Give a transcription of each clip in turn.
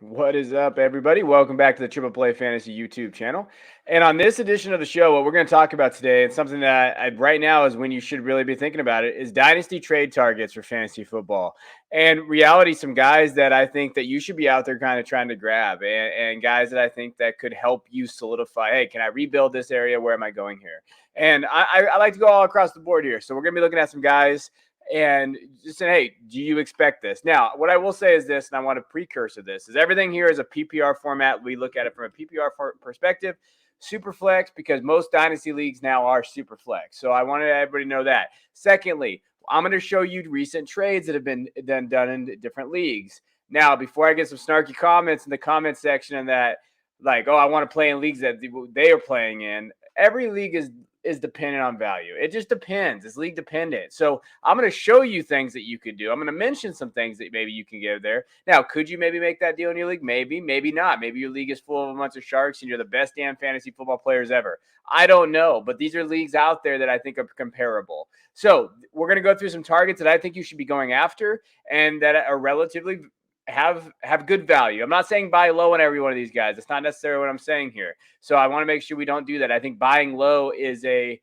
What is up, everybody? Welcome back to the Triple Play Fantasy YouTube channel. And on this edition of the show, what we're going to talk about today, and something that right now is when you should really be thinking about it, is dynasty trade targets for fantasy football. And reality, some guys that I think that you should be out there kind of trying to grab, and guys that I think that could help you solidify. Hey, can I rebuild this area? Where am I going here? And I like to go all across the board here. So we're going to be looking at some guys and just say, hey, do you expect this? Now, what I will say is this, and I want to precursor this, is everything here is a PPR format. We look at it from a PPR perspective. Super flex, because most dynasty leagues now are super flex. So I wanted everybody to know that. Secondly, I'm going to show you recent trades that have been done in different leagues. Now, before I get some snarky comments in the comment section and that, like, oh, I want to play in leagues that they are playing in, every league is dependent on value. It just depends. It's league dependent. So I'm going to show you things that you could do. I'm going to mention some things that maybe you can get there. Now, could you maybe make that deal in your league? Maybe, maybe not. Maybe your league is full of a bunch of sharks and you're the best damn fantasy football players ever. I don't know, but these are leagues out there that I think are comparable. So we're going to go through some targets that I think you should be going after and that are relatively have good value. I'm not saying buy low on every one of these guys. That's not necessarily what I'm saying here. So I want to make sure we don't do that. I think buying low is a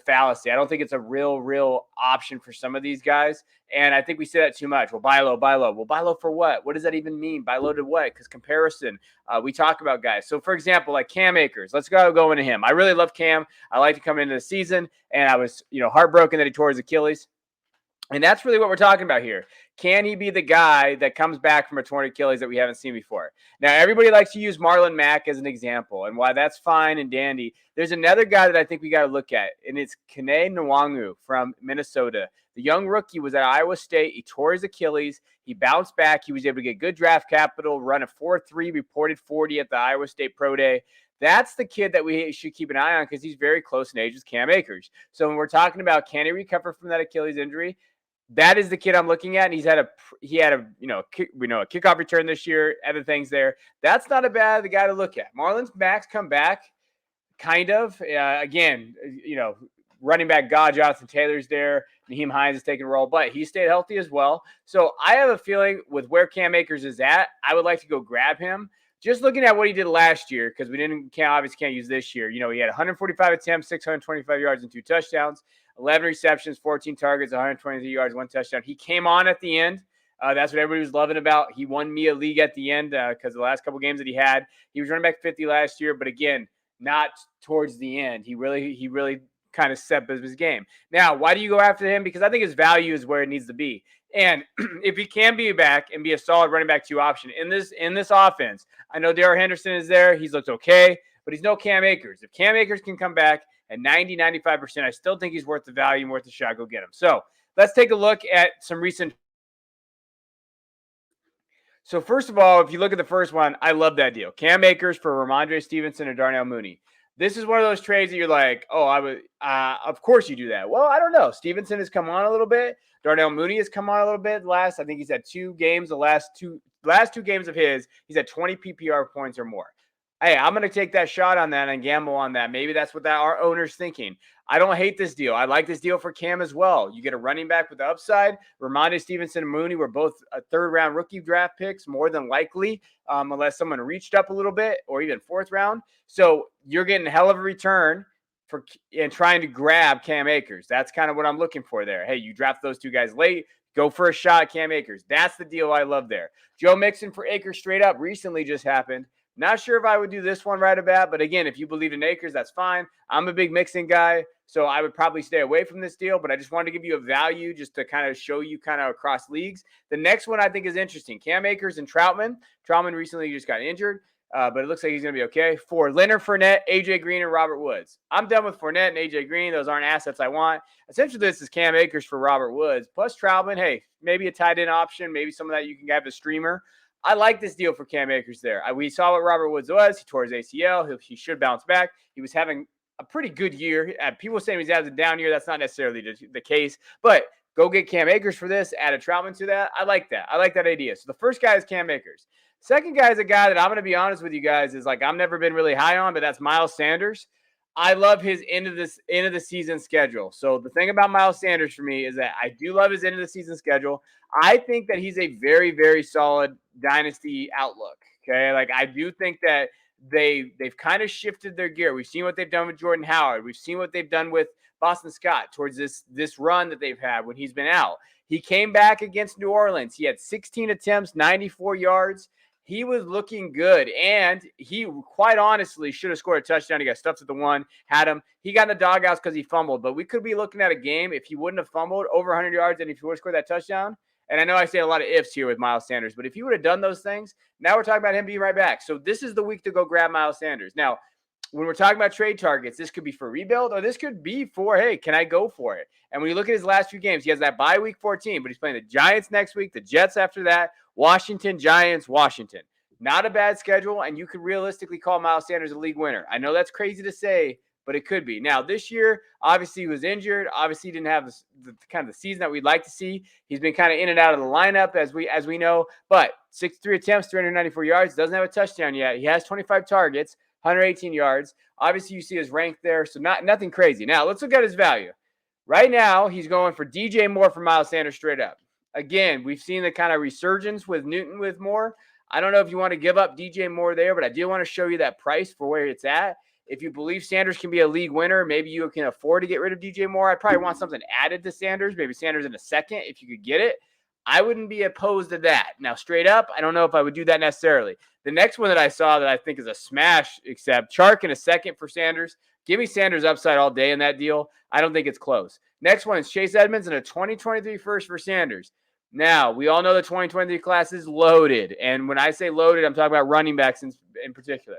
fallacy. I don't think it's a real option for some of these guys. And I think we say that too much. Well, buy low, buy low. Well, buy low for what? What does that even mean? Buy low to what? Because comparison, we talk about guys. So, for example, like Cam Akers. Let's go into him. I really love Cam. I like to come into the season, and I was, heartbroken that he tore his Achilles. And that's really what we're talking about here. Can he be the guy that comes back from a torn Achilles that we haven't seen before? Now, everybody likes to use Marlon Mack as an example, and why that's fine and dandy. There's another guy that I think we got to look at, and it's Kene Nwangu from Minnesota. The young rookie was at Iowa State. He tore his Achilles. He bounced back. He was able to get good draft capital, run a 4.3, reported 40 at the Iowa State Pro Day. That's the kid that we should keep an eye on because he's very close in age with Cam Akers. So when we're talking about can he recover from that Achilles injury, that is the kid I'm looking at. And he had a kickoff return this year, other things there. That's not a bad guy to look at. Marlon Mack's come back, kind of. Again, running back God, Jonathan Taylor's there. Nyheim Hines is taking a role, but he stayed healthy as well. So I have a feeling with where Cam Akers is at, I would like to go grab him. Just looking at what he did last year, because we obviously can't use this year. He had 145 attempts, 625 yards, and 2 touchdowns. 11 receptions, 14 targets, 123 yards, 1 touchdown. He came on at the end. That's what everybody was loving about. He won me a league at the end because the last couple games that he had, he was running back 50 last year, but again, not towards the end. He really kind of set his game. Now, why do you go after him? Because I think his value is where it needs to be. And if he can be back and be a solid running back 2 option in this offense, I know Darrell Henderson is there. He's looked okay, but he's no Cam Akers. If Cam Akers can come back at 95%, I still think he's worth the value and worth the shot. Go get him. So let's take a look at some recent. So first of all, if you look at the first one, I love that deal. Cam Akers for Ramondre Stevenson and Darnell Mooney. This is one of those trades that you're like, oh, I would, of course you do that. Well, I don't know. Stevenson has come on a little bit. Darnell Mooney has come on a little bit. I think he's had 2 games. The last two games of his, he's had 20 PPR points or more. Hey, I'm going to take that shot on that and gamble on that. Maybe that's what our owner's thinking. I don't hate this deal. I like this deal for Cam as well. You get a running back with the upside. Ramondre Stevenson and Mooney were both 3rd-round rookie draft picks, more than likely, unless someone reached up a little bit, or even 4th round. So you're getting a hell of a return and trying to grab Cam Akers. That's kind of what I'm looking for there. Hey, you draft those 2 guys late, go for a shot at Cam Akers. That's the deal I love there. Joe Mixon for Akers straight up recently just happened. Not sure if I would do this one right about, but again, if you believe in Akers, that's fine. I'm a big Mixon guy, so I would probably stay away from this deal, but I just wanted to give you a value just to kind of show you kind of across leagues. The next one I think is interesting. Cam Akers and Troutman. Troutman recently just got injured, but it looks like he's going to be okay. For Leonard Fournette, A.J. Green, and Robert Woods. I'm done with Fournette and A.J. Green. Those aren't assets I want. Essentially, this is Cam Akers for Robert Woods. Plus Troutman, hey, maybe a tight end option, maybe some of that you can have a streamer. I like this deal for Cam Akers there. We saw what Robert Woods was. He tore his ACL. He should bounce back. He was having a pretty good year. People saying he's having a down year. That's not necessarily the case. But go get Cam Akers for this. Add a Troutman to that. I like that. I like that idea. So the first guy is Cam Akers. Second guy is a guy that I'm going to be honest with you guys is like I've never been really high on, but that's Miles Sanders. I love his end of the season schedule. So the thing about Miles Sanders for me is that I do love his end of the season schedule. I think that he's a very, very solid dynasty outlook. Okay, like I do think that they've kind of shifted their gear. We've seen what they've done with Jordan Howard. We've seen what they've done with Boston Scott towards this run that they've had when he's been out. He came back against New Orleans. He had 16 attempts, 94 yards. He was looking good, and he quite honestly should have scored a touchdown. He got stuffed at the one, had him. He got in the doghouse because he fumbled, but we could be looking at a game if he wouldn't have fumbled over 100 yards and if he would have scored that touchdown. And I know I say a lot of ifs here with Miles Sanders, but if he would have done those things, now we're talking about him being right back. So this is the week to go grab Miles Sanders. Now, when we're talking about trade targets, this could be for rebuild or this could be for, hey, can I go for it? And when you look at his last few games, he has that bye week 14, but he's playing the Giants next week, the Jets after that, Washington, Giants, Washington. Not a bad schedule, and you could realistically call Miles Sanders a league winner. I know that's crazy to say, but it could be. Now, this year, obviously, he was injured. Obviously, he didn't have the kind of the season that we'd like to see. He's been kind of in and out of the lineup, as we know. But 63 attempts, 394 yards, doesn't have a touchdown yet. He has 25 targets, 118 yards. Obviously, you see his rank there, so nothing crazy. Now, let's look at his value. Right now, he's going for DJ Moore for Miles Sanders straight up. Again, we've seen the kind of resurgence with Newton with Moore. I don't know if you want to give up DJ Moore there, but I do want to show you that price for where it's at. If you believe Sanders can be a league winner, maybe you can afford to get rid of DJ Moore. I probably want something added to Sanders, maybe Sanders in a second if you could get it. I wouldn't be opposed to that. Now, straight up, I don't know if I would do that necessarily. The next one that I saw that I think is a smash, except Chark in a second for Sanders. Give me Sanders upside all day in that deal. I don't think it's close. Next one is Chase Edmonds and a 2023 first for Sanders. Now, we all know the 2023 class is loaded. And when I say loaded, I'm talking about running backs in particular.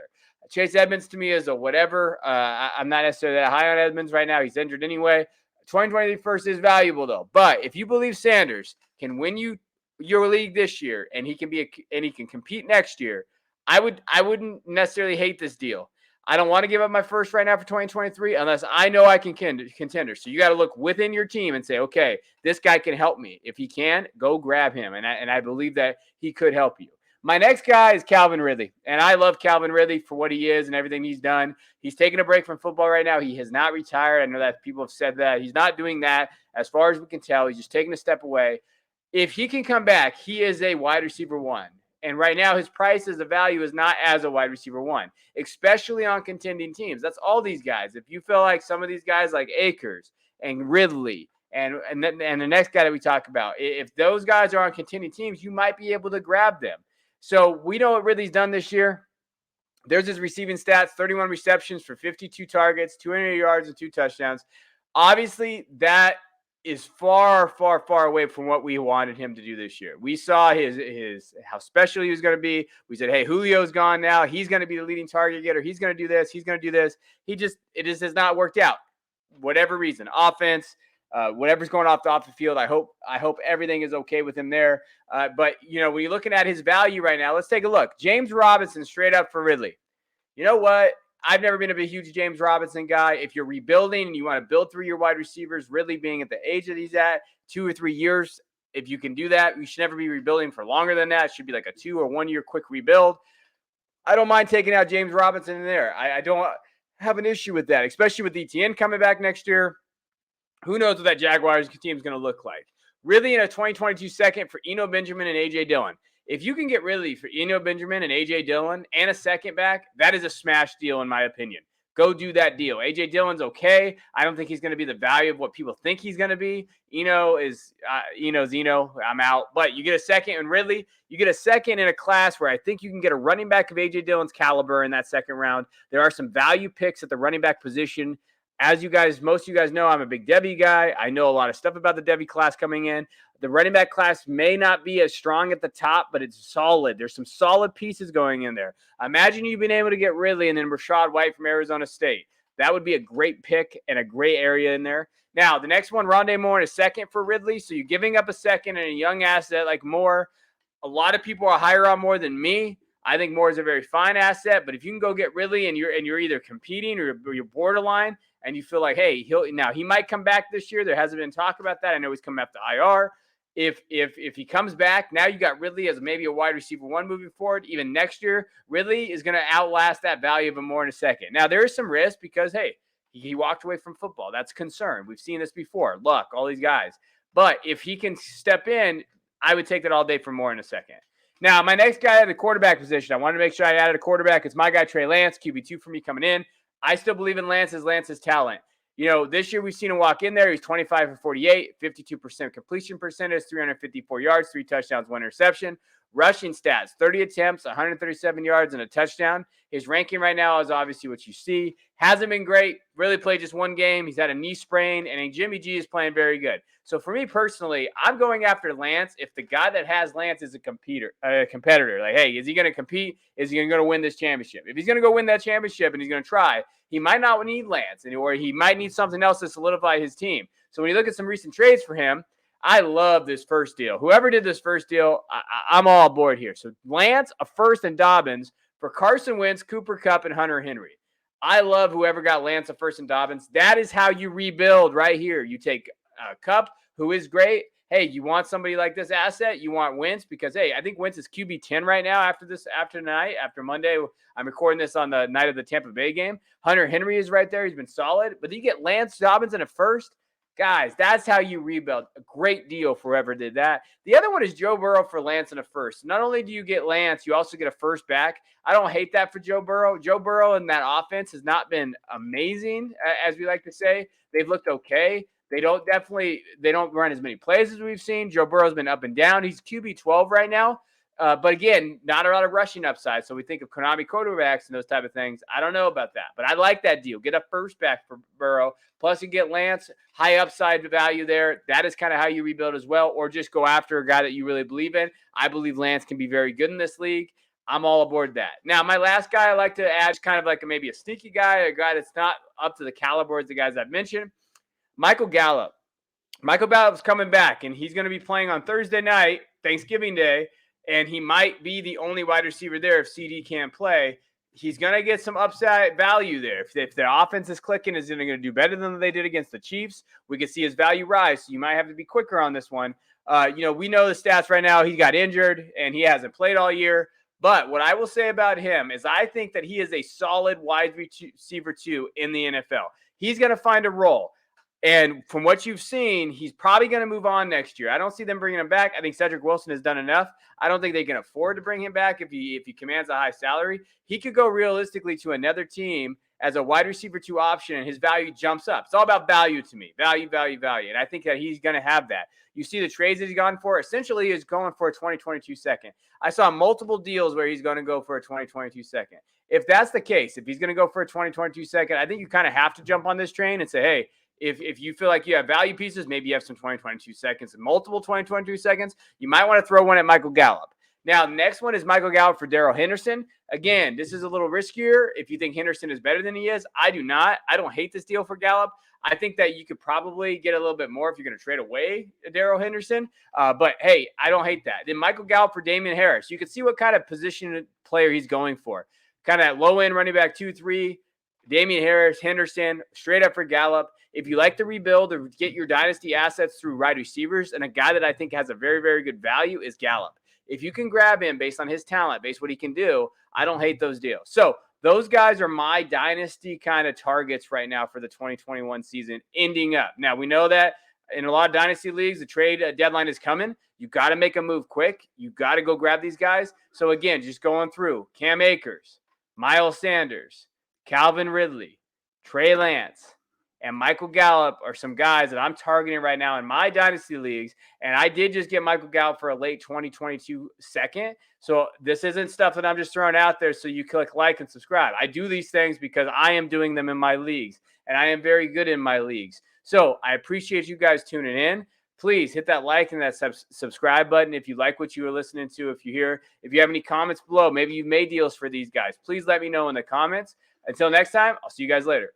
Chase Edmonds to me is a whatever. I'm not necessarily that high on Edmonds right now. He's injured anyway. 2023 first is valuable though. But if you believe Sanders can win you your league this year and he can compete next year, I wouldn't necessarily hate this deal. I don't want to give up my first right now for 2023 unless I know I can contender. So you got to look within your team and say, okay, this guy can help me. If he can, go grab him. And I believe that he could help you. My next guy is Calvin Ridley, and I love Calvin Ridley for what he is and everything he's done. He's taking a break from football right now. He has not retired. I know that people have said that. He's not doing that as far as we can tell. He's just taking a step away. If he can come back, he is a wide receiver one. And right now, his price as a value is not as a wide receiver one, especially on contending teams. That's all these guys. If you feel like some of these guys like Akers and Ridley and the next guy that we talk about, if those guys are on contending teams, you might be able to grab them. So we know what Ridley's done this year. There's his receiving stats, 31 receptions for 52 targets, 200 yards and 2 touchdowns. Obviously, that is far, far, far away from what we wanted him to do this year. We saw his how special he was going to be. We said, hey, Julio's gone now. He's going to be the leading target getter. He's going to do this. He's going to do this. It just has not worked out. Whatever reason, offense, whatever's going off the field, I hope everything is okay with him there. But, when you're looking at his value right now, let's take a look. James Robinson straight up for Ridley. You know what? I've never been a huge James Robinson guy. If you're rebuilding and you want to build through your wide receivers, Ridley being at the age that he's at, 2 or 3 years, if you can do that, you should never be rebuilding for longer than that. It should be like a 2 or 1 year quick rebuild. I don't mind taking out James Robinson in there. I don't have an issue with that, especially with ETN coming back next year. Who knows what that Jaguars team is going to look like? Ridley in a 2022 second for Eno Benjamin and A.J. Dillon. If you can get Ridley for Eno Benjamin and A.J. Dillon and a second back, that is a smash deal in my opinion. Go do that deal. A.J. Dillon's okay. I don't think he's going to be the value of what people think he's going to be. Eno's Eno. I'm out. But you get a second in Ridley. You get a second in a class where I think you can get a running back of A.J. Dillon's caliber in that second round. There are some value picks at the running back position. As most of you guys know, I'm a big Devy guy. I know a lot of stuff about the Devy class coming in. The running back class may not be as strong at the top, but it's solid. There's some solid pieces going in there. Imagine you've been able to get Ridley and then Rachaad White from Arizona State. That would be a great pick and a great area in there. Now, the next one, Rondé Moore in a second for Ridley. So you're giving up a second and a young asset like Moore. A lot of people are higher on Moore than me. I think Moore is a very fine asset, but if you can go get Ridley and you're either competing or you're borderline and you feel like, hey, he might come back this year. There hasn't been talk about that. I know he's coming up to IR. If he comes back, now you got Ridley as maybe a wide receiver one moving forward. Even next year, Ridley is going to outlast that value of him more in a second. Now, there is some risk because, hey, he walked away from football. That's a concern. We've seen this before. Luck, all these guys. But if he can step in, I would take that all day for Moore in a second. Now, my next guy at the quarterback position, I wanted to make sure I added a quarterback. It's my guy, Trey Lance, QB2 for me coming in. I still believe in Lance's talent. This year we've seen him walk in there. He's 25 for 48, 52% completion percentage, 354 yards, 3 touchdowns, 1 interception. Rushing stats, 30 attempts, 137 yards, and a touchdown. His ranking right now is obviously what you see. Hasn't been great. Really played just one game. He's had a knee sprain, and Jimmy G is playing very good. So for me personally, I'm going after Lance if the guy that has Lance is a competitor. Like, hey, is he going to compete? Is he going to win this championship? If he's going to go win that championship and he's going to try, he might not need Lance, or he might need something else to solidify his team. So when you look at some recent trades for him, I love this first deal. Whoever did this first deal, I'm all aboard here. So Lance, a first, and Dobbins for Carson Wentz, Cooper Kupp, and Hunter Henry. I love whoever got Lance, a first, and Dobbins. That is how you rebuild right here. You take Kupp, who is great. Hey, you want somebody like this asset? You want Wentz because, hey, I think Wentz is QB 10 right now after tonight, after Monday. I'm recording this on the night of the Tampa Bay game. Hunter Henry is right there. He's been solid. But you get Lance, Dobbins, and a first. Guys, that's how you rebuild. A great deal for whoever did that. The other one is Joe Burrow for Lance and a first. Not only do you get Lance, you also get a first back. I don't hate that for Joe Burrow. Joe Burrow and that offense has not been amazing, as we like to say. They've looked okay. They don't run as many plays as we've seen. Joe Burrow's been up and down. He's QB 12 right now. But again, not a lot of rushing upside. So we think of Konami quarterbacks and those type of things. I don't know about that, but I like that deal. Get a first back for Burrow. Plus you get Lance, high upside value there. That is kind of how you rebuild as well, or just go after a guy that you really believe in. I believe Lance can be very good in this league. I'm all aboard that. Now, my last guy I like to add is kind of like maybe a sneaky guy, a guy that's not up to the caliber as the guys I've mentioned. Michael Gallup. Michael Gallup's coming back, and he's going to be playing on Thursday night, Thanksgiving Day. And he might be the only wide receiver there if CD can't play. He's going to get some upside value there. If the offense is clicking, is going to do better than they did against the Chiefs. We can see his value rise. So you might have to be quicker on this one. We know the stats right now. He got injured, and he hasn't played all year. But what I will say about him is I think that he is a solid wide receiver 2 in the NFL. He's going to find a role. And from what you've seen, he's probably going to move on next year. I don't see them bringing him back. I think Cedric Wilson has done enough. I don't think they can afford to bring him back if he commands a high salary. He could go realistically to another team as a wide receiver 2 option, and his value jumps up. It's all about value to me. Value. And I think that he's going to have that. You see the trades that he's gone for. Essentially, he's going for a 2022 second. I saw multiple deals where he's going to go for a 2022 second. If that's the case, if he's going to go for a 2022 second, I think you kind of have to jump on this train and say, hey, if you feel like you have value pieces, maybe you have some 2022 seconds and multiple 2022 seconds, you might want to throw one at Michael Gallup. Now, next one is Michael Gallup for Darrell Henderson. Again, this is a little riskier if you think Henderson is better than he is. I do not. I don't hate this deal for Gallup. I think that you could probably get a little bit more if you're going to trade away Darrell Henderson. But, hey, I don't hate that. Then Michael Gallup for Damian Harris. You can see what kind of position player he's going for. Kind of low-end running back 2-3, Damian Harris, Henderson, straight up for Gallup. If you like to rebuild or get your dynasty assets through wide receivers, and a guy that I think has a very, very good value is Gallup. If you can grab him based on his talent, based on what he can do, I don't hate those deals. So those guys are my dynasty kind of targets right now for the 2021 season ending up. Now, we know that in a lot of dynasty leagues, the trade deadline is coming. You got to make a move quick. You got to go grab these guys. So, again, just going through Cam Akers, Miles Sanders, Calvin Ridley, Trey Lance, and Michael Gallup are some guys that I'm targeting right now in my dynasty leagues. And I did just get Michael Gallup for a late 2022 second. So this isn't stuff that I'm just throwing out there so you click like and subscribe. I do these things because I am doing them in my leagues, and I am very good in my leagues. So I appreciate you guys tuning in. Please hit that like and that subscribe button if you like what you were listening to. If you have any comments below, maybe you've made deals for these guys, please let me know in the comments. Until next time, I'll see you guys later.